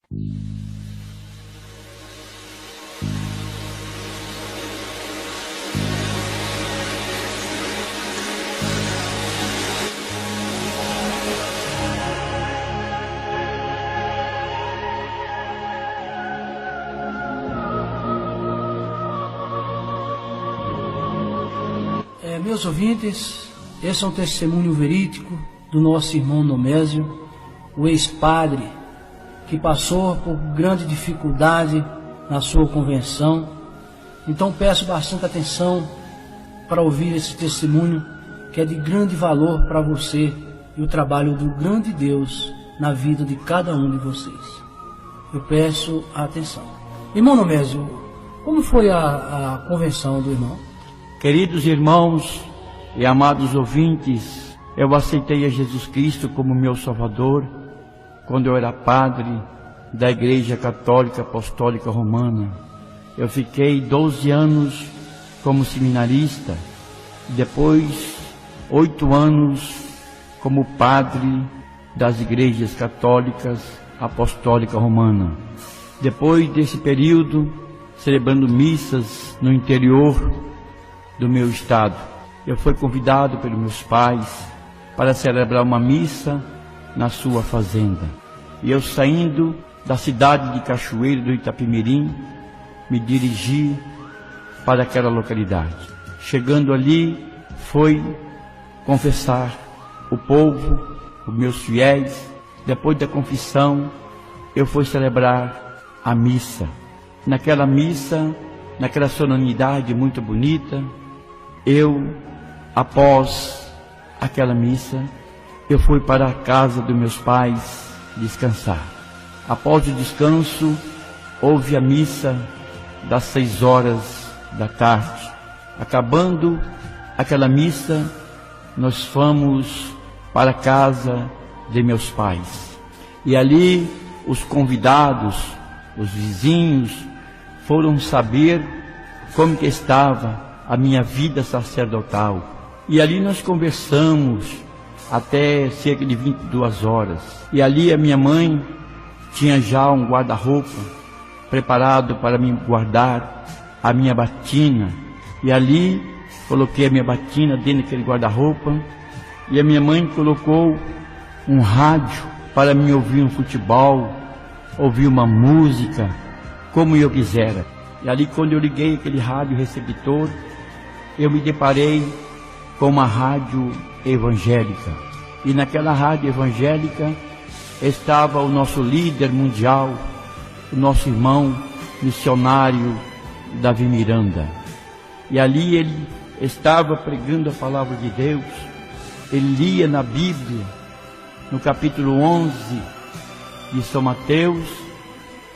Meus ouvintes, esse é um testemunho verídico do nosso irmão Nomésio, o ex-padre, que passou por grande dificuldade na sua conversão. Então peço bastante atenção para ouvir esse testemunho, que é de grande valor para você e o trabalho do grande Deus na vida de cada um de vocês. Eu peço a atenção. Irmão Nomésio, como foi a conversão do irmão? Queridos irmãos e amados ouvintes, eu aceitei a Jesus Cristo como meu Salvador quando eu era padre da Igreja Católica Apostólica Romana. Eu fiquei 12 anos como seminarista, depois 8 anos como padre das Igrejas Católicas Apostólica Romana. Depois desse período, celebrando missas no interior do meu estado, eu fui convidado pelos meus pais para celebrar uma missa na sua fazenda. E eu, saindo da cidade de Cachoeiro do Itapemirim, me dirigi para aquela localidade. Chegando ali, fui confessar o povo, os meus fiéis. Depois da confissão, eu fui celebrar a missa. Naquela missa, naquela solenidade muito bonita, após aquela missa, eu fui para a casa dos meus pais descansar. Após o descanso, houve a missa das 6 horas da tarde. Acabando aquela missa, nós fomos para a casa de meus pais. E ali os convidados, os vizinhos, foram saber como que estava a minha vida sacerdotal. E ali nós conversamos até cerca de 22 horas. E ali a minha mãe tinha já um guarda-roupa preparado para me guardar a minha batina. E ali coloquei a minha batina dentro daquele guarda-roupa. E a minha mãe colocou um rádio para me ouvir um futebol, ouvir uma música, como eu quisera. E ali, quando eu liguei aquele rádio receptor, eu me deparei com uma rádio evangélica. E naquela rádio evangélica estava o nosso líder mundial, o nosso irmão missionário Davi Miranda. E ali ele estava pregando a palavra de Deus. Ele lia na Bíblia, no capítulo 11 de São Mateus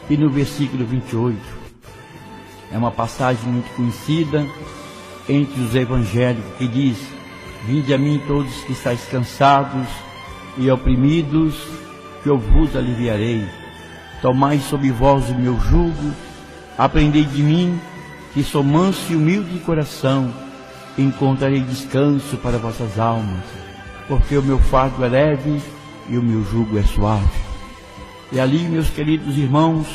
e no versículo 28. É uma passagem muito conhecida entre os evangélicos, que diz: vinde a mim todos que estáis cansados e oprimidos, que eu vos aliviarei. Tomai sobre vós o meu jugo, aprendei de mim, que sou manso e humilde de coração, e encontrarei descanso para vossas almas, porque o meu fardo é leve e o meu jugo é suave. E ali, meus queridos irmãos,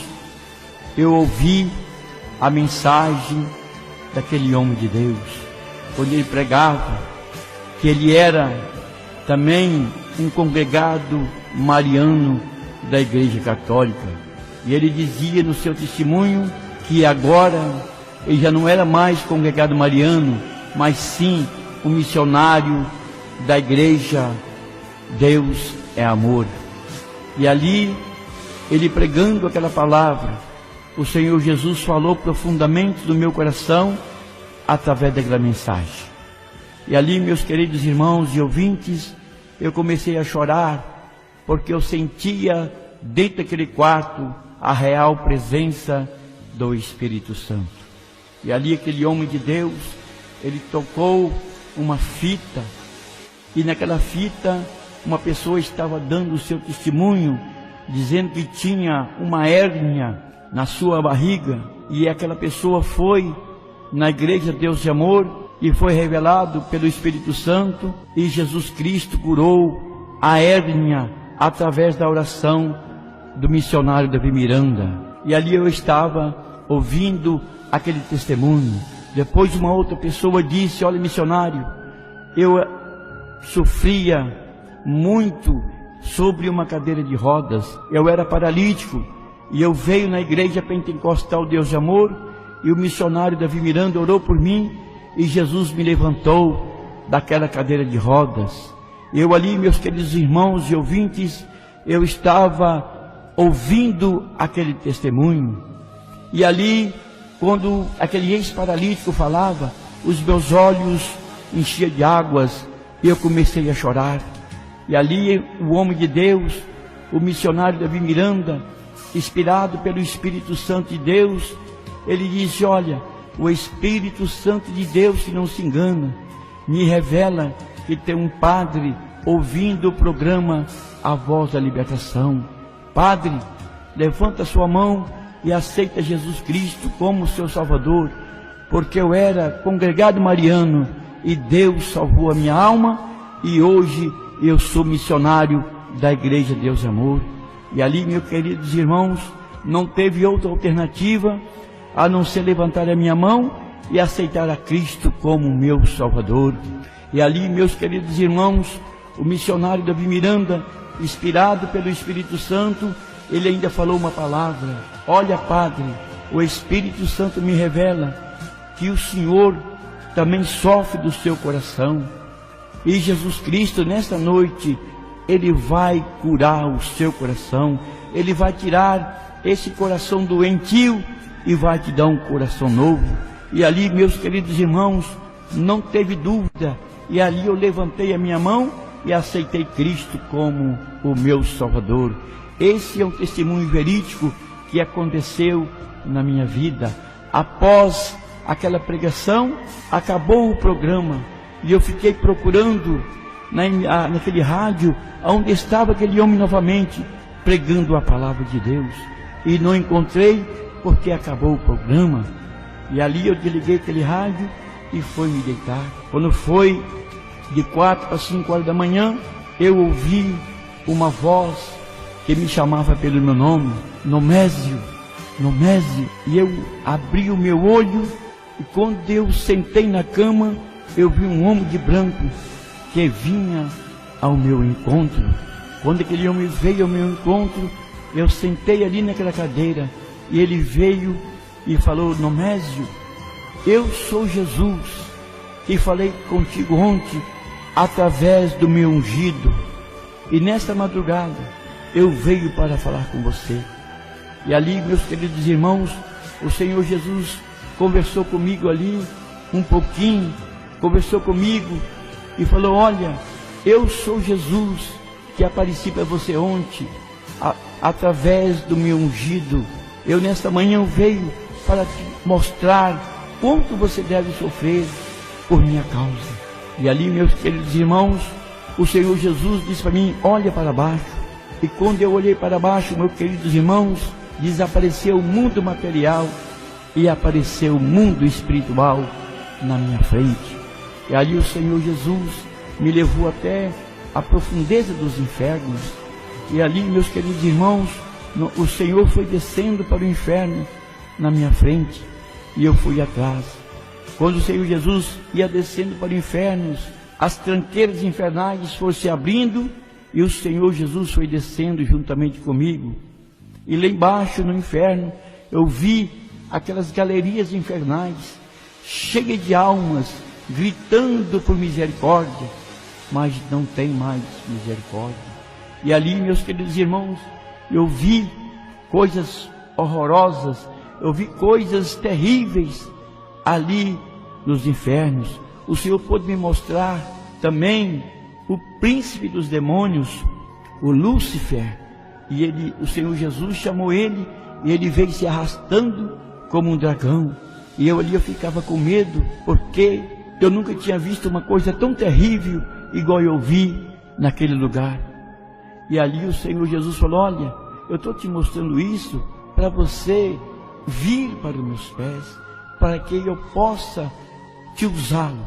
eu ouvi a mensagem daquele homem de Deus, quando ele pregava que ele era também um congregado mariano da Igreja Católica. E ele dizia no seu testemunho que agora ele já não era mais congregado mariano, mas sim um missionário da Igreja Deus é Amor. E ali, ele pregando aquela palavra, o Senhor Jesus falou profundamente do meu coração através daquela mensagem. E ali, meus queridos irmãos e ouvintes, eu comecei a chorar, porque eu sentia dentro daquele quarto a real presença do Espírito Santo. E ali aquele homem de Deus, ele tocou uma fita, e naquela fita uma pessoa estava dando o seu testemunho, dizendo que tinha uma hérnia na sua barriga, e aquela pessoa foi na Igreja Deus de Amor e foi revelado pelo Espírito Santo, e Jesus Cristo curou a hérnia através da oração do missionário Davi Miranda. E ali eu estava ouvindo aquele testemunho. Depois uma outra pessoa disse: olha, missionário, eu sofria muito sobre uma cadeira de rodas, eu era paralítico, e eu veio na igreja pentecostal Deus de Amor, e o missionário Davi Miranda orou por mim, e Jesus me levantou daquela cadeira de rodas. Eu ali, meus queridos irmãos e ouvintes, eu estava ouvindo aquele testemunho, e ali, quando aquele ex-paralítico falava, os meus olhos enchiam de águas, e eu comecei a chorar. E ali o homem de Deus, o missionário Davi Miranda, inspirado pelo Espírito Santo de Deus, ele disse: olha, o Espírito Santo de Deus, que não se engana, me revela que tem um padre ouvindo o programa A Voz da Libertação. Padre, levanta sua mão e aceita Jesus Cristo como seu Salvador, porque eu era congregado mariano e Deus salvou a minha alma, e hoje eu sou missionário da Igreja Deus e Amor. E ali, meus queridos irmãos, não teve outra alternativa a não ser levantar a minha mão e aceitar a Cristo como meu Salvador. E ali, meus queridos irmãos, o missionário Davi Miranda, inspirado pelo Espírito Santo, ele ainda falou uma palavra: olha, padre, o Espírito Santo me revela que o Senhor também sofre do seu coração, e Jesus Cristo, nesta noite, Ele vai curar o seu coração, Ele vai tirar esse coração doentio e vai te dar um coração novo. E ali, meus queridos irmãos, não teve dúvida, e ali eu levantei a minha mão e aceitei Cristo como o meu Salvador. Esse é um testemunho verídico que aconteceu na minha vida. Após aquela pregação, acabou o programa, e eu fiquei procurando naquele rádio onde estava aquele homem novamente pregando a palavra de Deus, e não encontrei, porque acabou o programa. E ali eu desliguei aquele rádio e fui me deitar. Quando foi de 4 para 5 horas da manhã, eu ouvi uma voz que me chamava pelo meu nome: Nomésio, Nomésio. E eu abri o meu olho, e quando eu sentei na cama, eu vi um homem de branco que vinha ao meu encontro. Quando aquele homem veio ao meu encontro, eu sentei ali naquela cadeira, e ele veio e falou: Nomésio, eu sou Jesus, que falei contigo ontem, através do meu ungido, e nesta madrugada eu venho para falar com você. E ali, meus queridos irmãos, o Senhor Jesus conversou comigo ali um pouquinho, conversou comigo e falou: olha, eu sou Jesus que apareci para você ontem, através do meu ungido. Eu nesta manhã veio para te mostrar quanto você deve sofrer por minha causa. E ali, meus queridos irmãos, o Senhor Jesus disse para mim: olha para baixo. E quando eu olhei para baixo, meus queridos irmãos, desapareceu o mundo material e apareceu o mundo espiritual na minha frente. E ali o Senhor Jesus me levou até a profundeza dos infernos. E ali, meus queridos irmãos, o Senhor foi descendo para o inferno na minha frente, e eu fui atrás. Quando o Senhor Jesus ia descendo para o inferno, as tranqueiras infernais foram se abrindo, e o Senhor Jesus foi descendo juntamente comigo. E lá embaixo no inferno, eu vi aquelas galerias infernais, cheias de almas, gritando por misericórdia, mas não tem mais misericórdia. E ali, meus queridos irmãos, eu vi coisas horrorosas, eu vi coisas terríveis ali nos infernos. O Senhor pôde me mostrar também o príncipe dos demônios, o Lúcifer, e o Senhor Jesus chamou ele, e ele veio se arrastando como um dragão. E eu ali eu ficava com medo, porque eu nunca tinha visto uma coisa tão terrível igual eu vi naquele lugar. E ali o Senhor Jesus falou: olha, eu estou te mostrando isso para você vir para os meus pés, para que eu possa te usá-lo.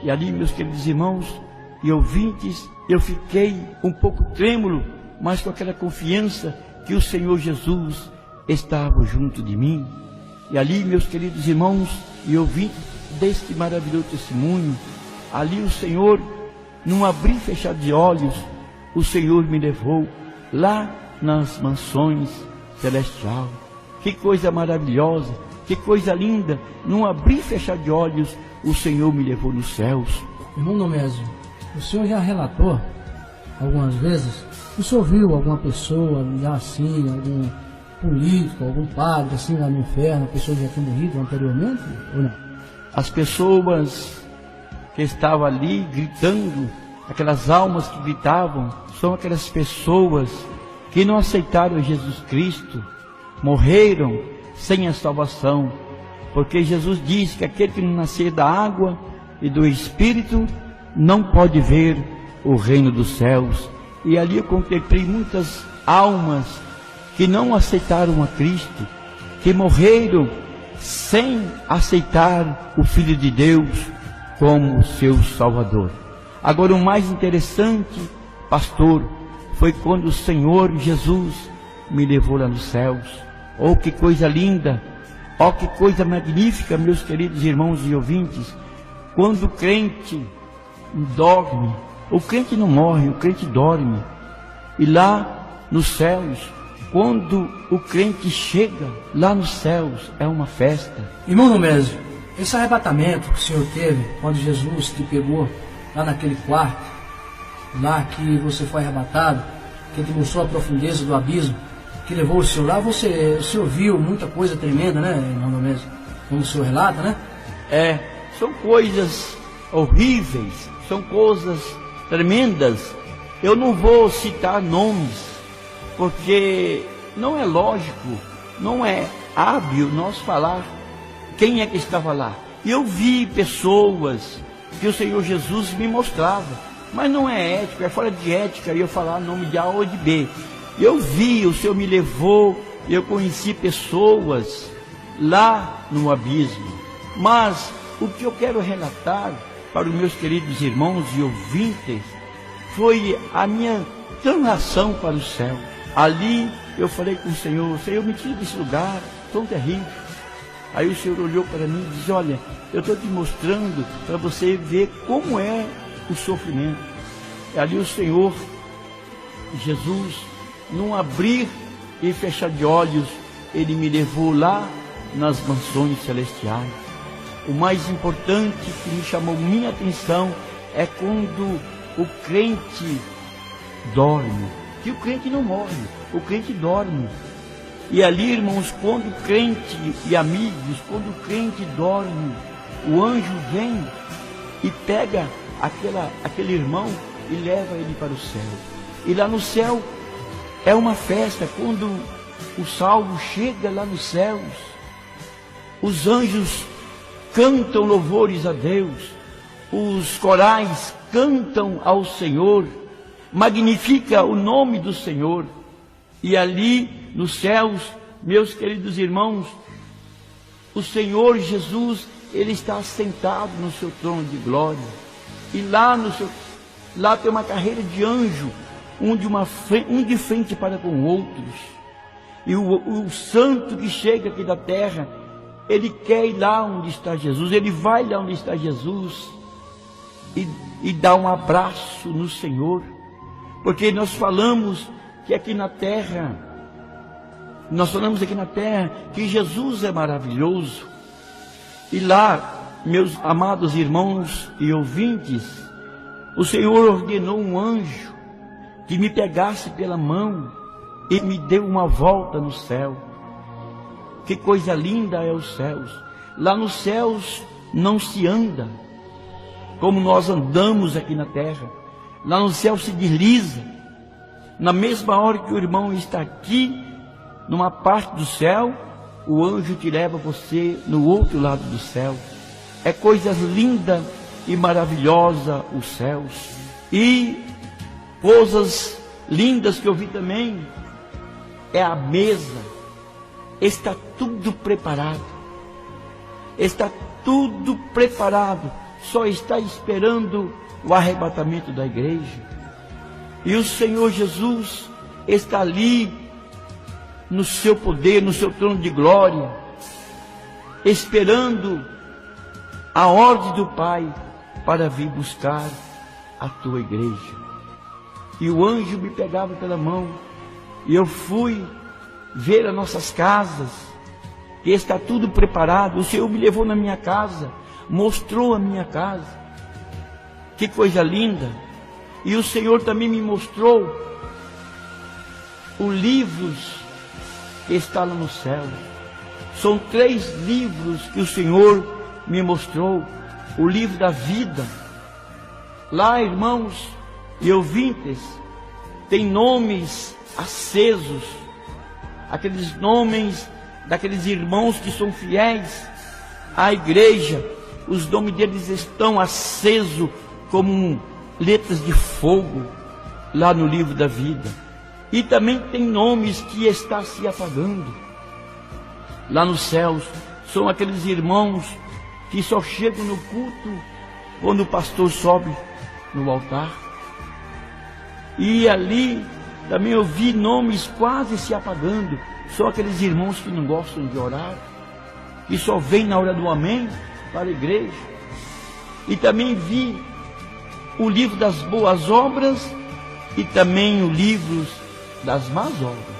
E ali, meus queridos irmãos e ouvintes, eu fiquei um pouco trêmulo, mas com aquela confiança que o Senhor Jesus estava junto de mim. E ali, meus queridos irmãos e ouvintes deste maravilhoso testemunho, ali o Senhor, num abrir e fechar de olhos, o Senhor me levou lá nas mansões celestiais. Que coisa maravilhosa, que coisa linda, num abrir e fechar de olhos, o Senhor me levou nos céus. Irmão Nomésio, o senhor já relatou algumas vezes, o senhor viu alguma pessoa já assim, algum político, algum padre assim lá no inferno, a pessoa já tinha morrido anteriormente ou não? As pessoas que estavam ali gritando, aquelas almas que gritavam, são aquelas pessoas que não aceitaram Jesus Cristo, morreram sem a salvação, porque Jesus disse que aquele que não nascer da água e do Espírito não pode ver o reino dos céus. E ali eu contemplei muitas almas que não aceitaram a Cristo, que morreram sem aceitar o Filho de Deus como seu Salvador. Agora, o mais interessante, pastor, foi quando o Senhor Jesus me levou lá nos céus. Oh, que coisa linda! Oh, que coisa magnífica, meus queridos irmãos e ouvintes! Quando o crente dorme, o crente não morre, o crente dorme. E lá nos céus, quando o crente chega lá nos céus, é uma festa. Irmão Nomésio, esse arrebatamento que o senhor teve, quando Jesus te pegou lá naquele quarto, lá que você foi arrebatado, que te mostrou a profundeza do abismo, que levou o senhor lá, o senhor viu muita coisa tremenda, né, irmão Nomésio? Como o senhor relata, né? São coisas horríveis, são coisas tremendas. Eu não vou citar nomes, porque não é lógico, não é hábil nós falar quem é que estava lá. Eu vi pessoas que o Senhor Jesus me mostrava, mas não é ético, é fora de ética eu falar nome de A ou de B. Eu vi, o Senhor me levou, eu conheci pessoas lá no abismo. Mas o que eu quero relatar para os meus queridos irmãos e ouvintes foi a minha translação para o céu. Ali eu falei com o Senhor, me tira desse lugar tão terrível. Aí o Senhor olhou para mim e disse, olha, eu estou te mostrando para você ver como é o sofrimento. E ali o Senhor Jesus, num abrir e fechar de olhos, Ele me levou lá nas mansões celestiais. O mais importante que me chamou minha atenção é quando o crente dorme, que o crente não morre, o crente dorme. E ali, irmãos, quando o crente e amigos, quando o crente dorme, o anjo vem e pega aquele irmão e leva ele para o céu. E lá no céu é uma festa. Quando o salvo chega lá nos céus, os anjos cantam louvores a Deus, os corais cantam ao Senhor, magnifica o nome do Senhor. E ali nos céus, meus queridos irmãos, o Senhor Jesus, Ele está assentado no seu trono de glória. E lá tem uma carreira de anjo, um de frente para com outros. E o santo que chega aqui da terra, ele quer ir lá onde está Jesus, ele vai lá onde está Jesus e dá um abraço no Senhor. Porque nós falamos aqui na terra que Jesus é maravilhoso. E lá, meus amados irmãos e ouvintes, o Senhor ordenou um anjo que me pegasse pela mão e me deu uma volta no céu. Que coisa linda é os céus. Lá nos céus não se anda como nós andamos aqui na terra. Lá no céu se desliza. Na mesma hora que o irmão está aqui, numa parte do céu, o anjo te leva você no outro lado do céu. É coisa linda e maravilhosa os céus. E coisas lindas que eu vi também é a mesa. Está tudo preparado. Está tudo preparado. Só está esperando o arrebatamento da igreja. E o Senhor Jesus está ali no seu poder, no seu trono de glória, esperando a ordem do Pai para vir buscar a tua igreja. E o anjo me pegava pela mão, e eu fui ver as nossas casas, que está tudo preparado. O Senhor me levou na minha casa, mostrou a minha casa, que coisa linda. E o Senhor também me mostrou os livros que está lá no céu. São 3 livros que o Senhor me mostrou. O livro da vida. Lá, irmãos e ouvintes, tem nomes acesos, aqueles nomes daqueles irmãos que são fiéis à igreja. Os nomes deles estão acesos como letras de fogo lá no livro da vida. E também tem nomes que estão se apagando lá nos céus. São aqueles irmãos que só chegam no culto quando o pastor sobe no altar. E ali também eu vi nomes quase se apagando. São aqueles irmãos que não gostam de orar, que só vêm na hora do amém para a igreja. E também vi o livro das boas obras e também o livro das más obras.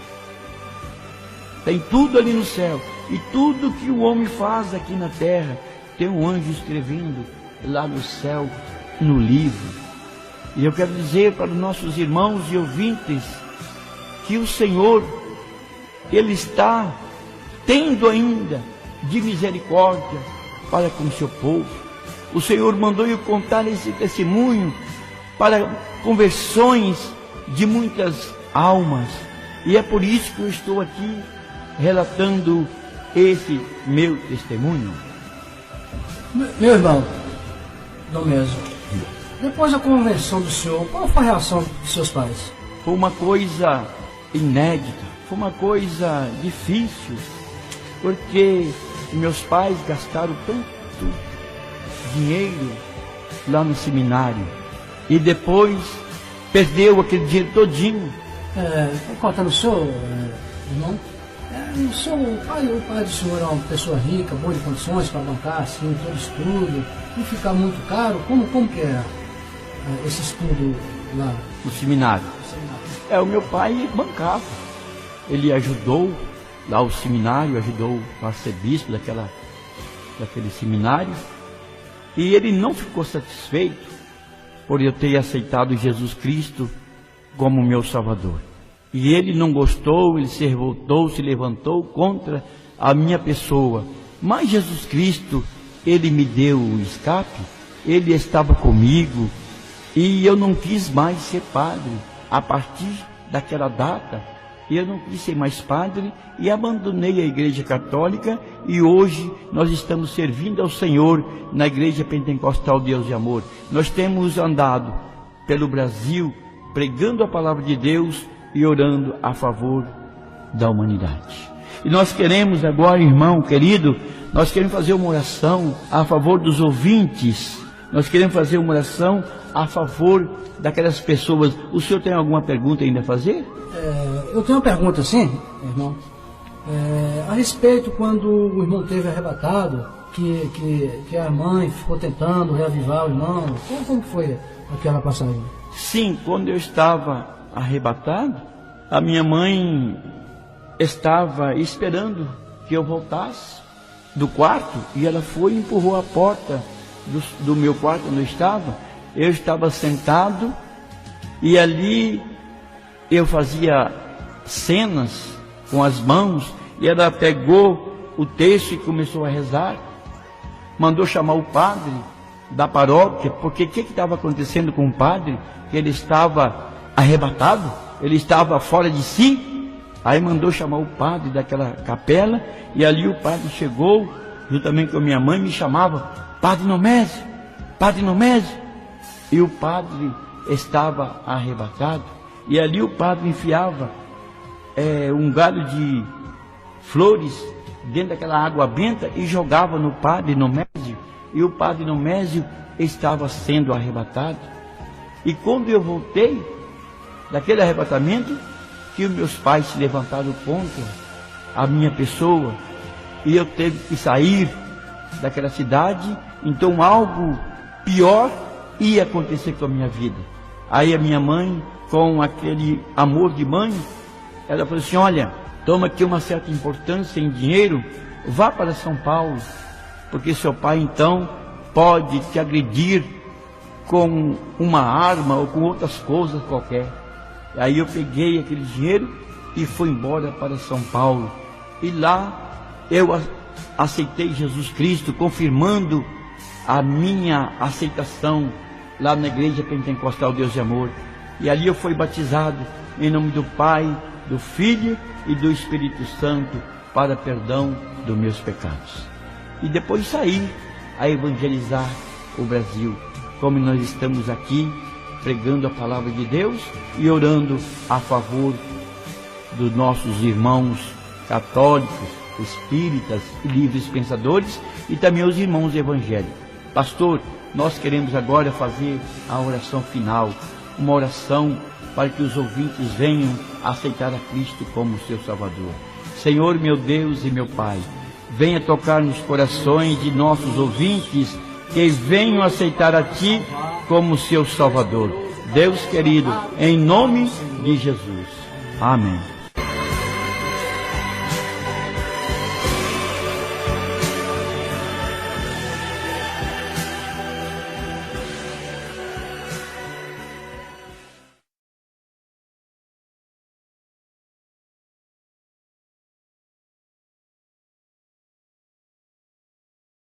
Tem tudo ali no céu. E tudo que o homem faz aqui na terra, tem um anjo escrevendo lá no céu, no livro. E eu quero dizer para os nossos irmãos e ouvintes que o Senhor, Ele está tendo ainda de misericórdia para com o seu povo. O Senhor mandou eu contar esse testemunho para conversões de muitas almas. E é por isso que eu estou aqui relatando esse meu testemunho. Meu irmão, Domésio, depois da conversão do senhor, qual foi a reação de seus pais? Foi uma coisa inédita, foi uma coisa difícil, porque meus pais gastaram tanto dinheiro lá no seminário e depois perdeu aquele dinheiro todinho. Contando o senhor, irmão, o pai do senhor é uma pessoa rica, boa de condições para bancar assim, todo estudo, e ficar muito caro. Como que é esse estudo lá? No seminário. O meu pai bancava. Ele ajudou lá o seminário, ajudou o arcebispo daquele seminário. E ele não ficou satisfeito por eu ter aceitado Jesus Cristo como meu Salvador. E ele não gostou, ele se revoltou, se levantou contra a minha pessoa. Mas Jesus Cristo, Ele me deu o escape, Ele estava comigo, e eu não quis mais ser padre. A partir daquela data, eu não quis ser mais padre e abandonei a Igreja Católica, e hoje nós estamos servindo ao Senhor na Igreja Pentecostal Deus e Amor. Nós temos andado pelo Brasil, pregando a palavra de Deus e orando a favor da humanidade. E nós queremos agora, irmão querido, nós queremos fazer uma oração a favor dos ouvintes. Nós queremos fazer uma oração a favor daquelas pessoas. O senhor tem alguma pergunta ainda a fazer? Eu tenho uma pergunta, sim, irmão. A respeito quando o irmão teve arrebatado, que a mãe ficou tentando reavivar o irmão. Como foi aquela passagem? Sim, quando eu estava arrebatado, a minha mãe estava esperando que eu voltasse do quarto, e ela foi e empurrou a porta do meu quarto onde eu estava sentado, e ali eu fazia cenas com as mãos, e ela pegou o texto e começou a rezar, mandou chamar o padre da paróquia, porque o que estava acontecendo com o padre? Ele estava arrebatado, ele estava fora de si. Aí mandou chamar o padre daquela capela, e ali o padre chegou, juntamente com a minha mãe, me chamava, Padre Nomésio, Padre Nomésio. E o padre estava arrebatado, e ali o padre enfiava um galho de flores dentro daquela água benta e jogava no padre Nomésio, e o padre Nomésio estava sendo arrebatado. E quando eu voltei daquele arrebatamento, que os meus pais se levantaram contra a minha pessoa e eu teve que sair daquela cidade, então algo pior ia acontecer com a minha vida. Aí a minha mãe, com aquele amor de mãe, ela falou assim: olha, toma aqui uma certa importância em dinheiro, vá para São Paulo, porque seu pai então pode te agredir com uma arma ou com outras coisas qualquer. Aí eu peguei aquele dinheiro e fui embora para São Paulo. E lá eu aceitei Jesus Cristo, confirmando a minha aceitação lá na Igreja Pentecostal Deus de Amor. E ali eu fui batizado em nome do Pai, do Filho e do Espírito Santo para perdão dos meus pecados. E depois saí a evangelizar o Brasil, como nós estamos aqui pregando a palavra de Deus e orando a favor dos nossos irmãos católicos, espíritas e livres pensadores e também os irmãos evangélicos. Pastor, nós queremos agora fazer a oração final, uma oração para que os ouvintes venham a aceitar a Cristo como seu Salvador. Senhor, meu Deus e meu Pai, venha tocar nos corações de nossos ouvintes que venham aceitar a Ti como seu Salvador. Deus querido, em nome de Jesus. Amém.